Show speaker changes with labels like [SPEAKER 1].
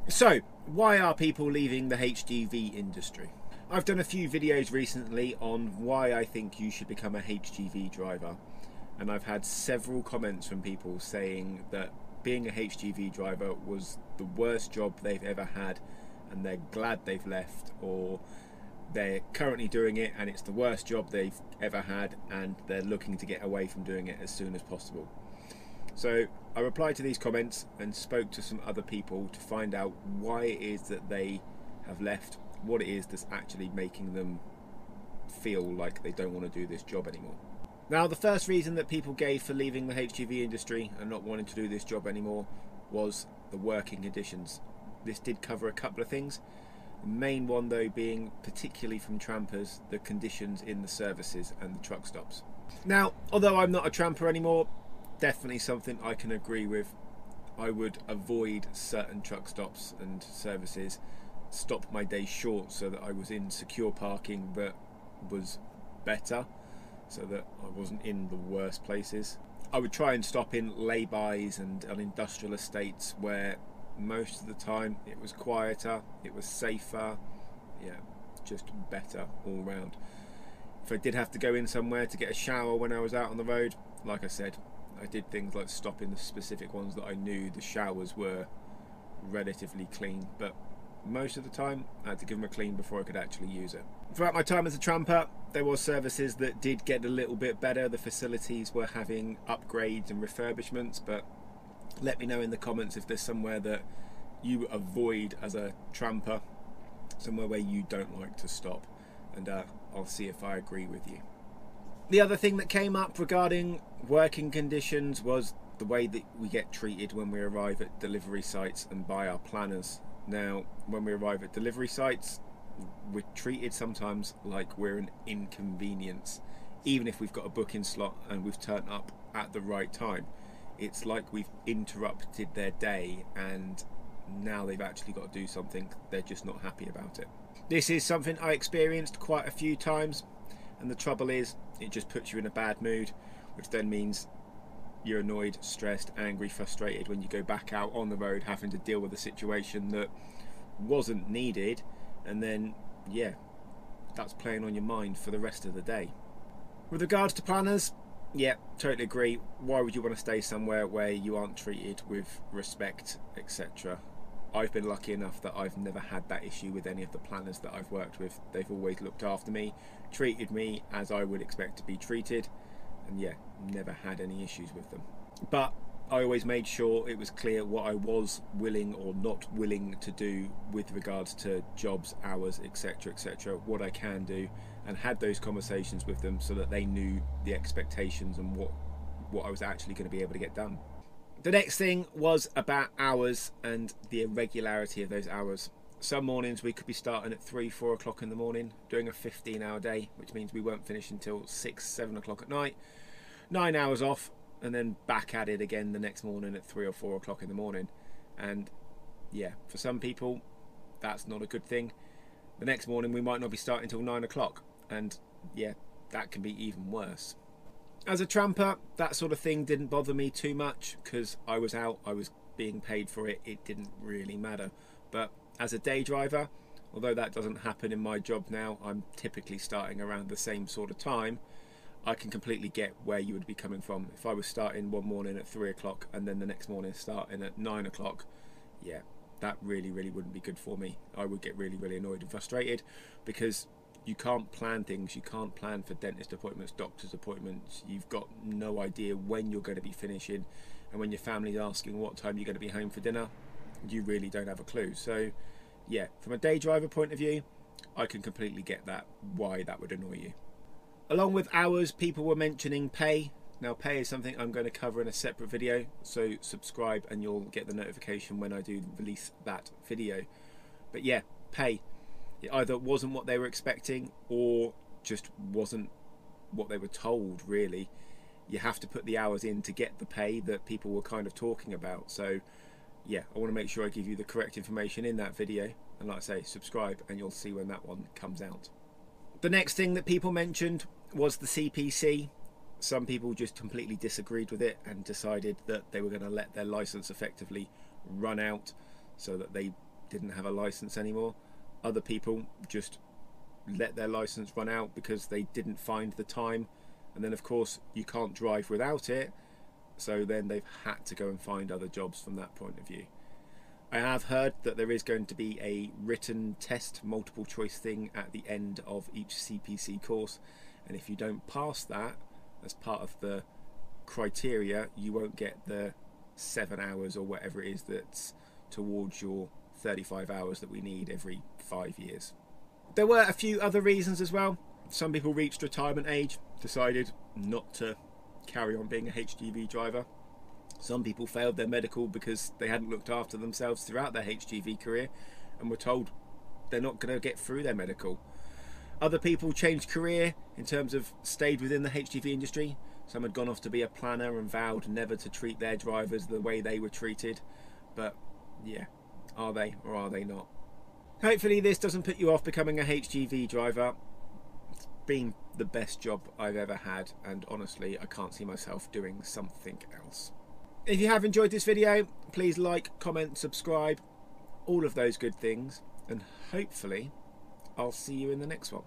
[SPEAKER 1] So, why are people leaving the HGV industry? I've done a few videos recently on why I think you should become a HGV driver, and I've had several comments from people saying that being a HGV driver was the worst job they've ever had and they're glad they've left, or they're currently doing it and it's the worst job they've ever had and they're looking to get away from doing it as soon as possible. So I replied to these comments and spoke to some other people to find out why it is that they have left, what it is that's actually making them feel like they don't want to do this job anymore. Now, the first reason that people gave for leaving the HGV industry and not wanting to do this job anymore was the working conditions. This did cover a couple of things. The main one though being, particularly from trampers, the conditions in the services and the truck stops. Now, although I'm not a tramper anymore, definitely something I can agree with. I would avoid certain truck stops and services, stop my day short so that I was in secure parking that was better, so that I wasn't in the worst places. I would try and stop in lay-bys and on industrial estates where most of the time it was quieter, it was safer, just better all round. If I did have to go in somewhere to get a shower when I was out on the road, like I said, I did things like stop in the specific ones that I knew the showers were relatively clean, but most of the time I had to give them a clean before I could actually use it. Throughout my time as a tramper, there were services that did get a little bit better. The facilities were having upgrades and refurbishments, but let me know in the comments if there's somewhere that you avoid as a tramper, somewhere where you don't like to stop, and I'll see if I agree with you. The other thing that came up regarding working conditions was the way that we get treated when we arrive at delivery sites and by our planners. Now, when we arrive at delivery sites, we're treated sometimes like we're an inconvenience, even if we've got a booking slot and we've turned up at the right time. It's like we've interrupted their day and now they've actually got to do something. They're just not happy about it. This is something I experienced quite a few times, and the trouble is it just puts you in a bad mood, which then means you're annoyed, stressed, angry, frustrated when you go back out on the road having to deal with a situation that wasn't needed, and then that's playing on your mind for the rest of the day. With regards to planners, totally agree. Why would you want to stay somewhere where you aren't treated with respect, etc.? I've been lucky enough that I've never had that issue with any of the planners that I've worked with. They've always looked after me, treated me as I would expect to be treated, and never had any issues with them. But I always made sure it was clear what I was willing or not willing to do with regards to jobs, hours, etc., what I can do, and had those conversations with them so that they knew the expectations and what I was actually going to be able to get done. The next thing was about hours and the irregularity of those hours. Some mornings we could be starting at 3-4 o'clock in the morning, doing a 15-hour day, which means we won't finish until 6-7 o'clock at night, 9 hours off, and then back at it again the next morning at 3 or 4 o'clock in the morning. And for some people that's not a good thing. The next morning we might not be starting until 9 o'clock, and that can be even worse. As a tramper, that sort of thing didn't bother me too much because I was out, I was being paid for it, it didn't really matter. But as a day driver, although that doesn't happen in my job now, I'm typically starting around the same sort of time, I can completely get where you would be coming from. If I was starting one morning at 3 o'clock and then the next morning starting at 9 o'clock, that really wouldn't be good for me. I would get really annoyed and frustrated because you can't plan things. You can't plan for dentist appointments, doctor's appointments. You've got no idea when you're going to be finishing, and when your family's asking what time you're going to be home for dinner, you really don't have a clue. So from a day driver point of view, I can completely get that, why that would annoy you. Along with hours, people were mentioning pay. Now, pay is something I'm going to cover in a separate video, so subscribe and you'll get the notification when I do release that video. But pay. It either wasn't what they were expecting or just wasn't what they were told, really. You have to put the hours in to get the pay that people were kind of talking about. So I want to make sure I give you the correct information in that video, and like I say, subscribe and you'll see when that one comes out. The next thing that people mentioned was the CPC. Some people just completely disagreed with it and decided that they were going to let their license effectively run out so that they didn't have a license anymore. Other people just let their license run out because they didn't find the time, and then of course you can't drive without it, so then they've had to go and find other jobs from that point of view. I have heard that there is going to be a written test, multiple choice thing at the end of each CPC course, and if you don't pass that as part of the criteria, you won't get the 7 hours or whatever it is that's towards your 35 hours that we need every 5 years. There were a few other reasons as well. Some people reached retirement age, decided not to carry on being a HGV driver. Some people failed their medical because they hadn't looked after themselves throughout their HGV career and were told they're not going to get through their medical. Other people changed career in terms of stayed within the HGV industry. Some had gone off to be a planner and vowed never to treat their drivers the way they were treated. But yeah, are they or are they not? Hopefully this doesn't put you off becoming a HGV driver. It's been the best job I've ever had, and honestly I can't see myself doing something else. If you have enjoyed this video, please like, comment, subscribe, all of those good things, and hopefully I'll see you in the next one.